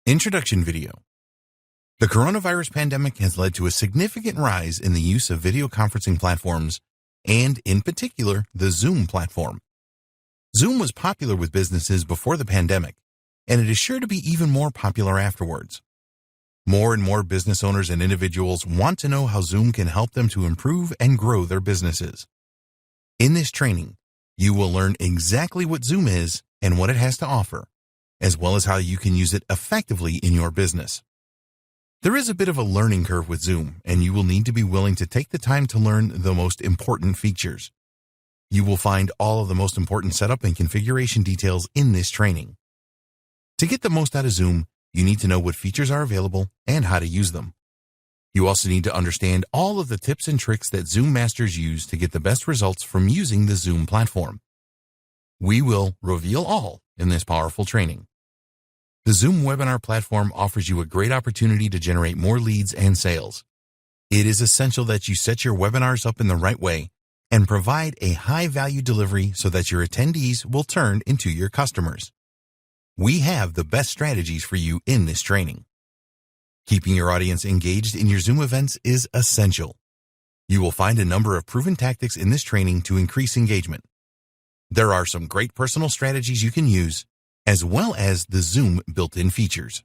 Introduction video. The coronavirus pandemic has led to a significant rise in the use of video conferencing platforms, and in particular, the Zoom platform. Zoom was popular with businesses before the pandemic, and it is sure to be even more popular afterwards. More and more business owners and individuals want to know how Zoom can help them to improve and grow their businesses. In this training, you will learn exactly what Zoom is and what it has to offer, as well as how you can use it effectively in your business. There is a bit of a learning curve with Zoom, and you will need to be willing to take the time to learn the most important features. You will find all of the most important setup and configuration details in this training. To get the most out of Zoom, you need to know what features are available and how to use them. You also need to understand all of the tips and tricks that Zoom masters use to get the best results from using the Zoom platform. We will reveal all in this powerful training. The Zoom webinar platform offers you a great opportunity to generate more leads and sales. It is essential that you set your webinars up in the right way and provide a high-value delivery so that your attendees will turn into your customers. We have the best strategies for you in this training. Keeping your audience engaged in your Zoom events is essential. You will find a number of proven tactics in this training to increase engagement. There are some great personal strategies you can use, as well as the Zoom built-in features.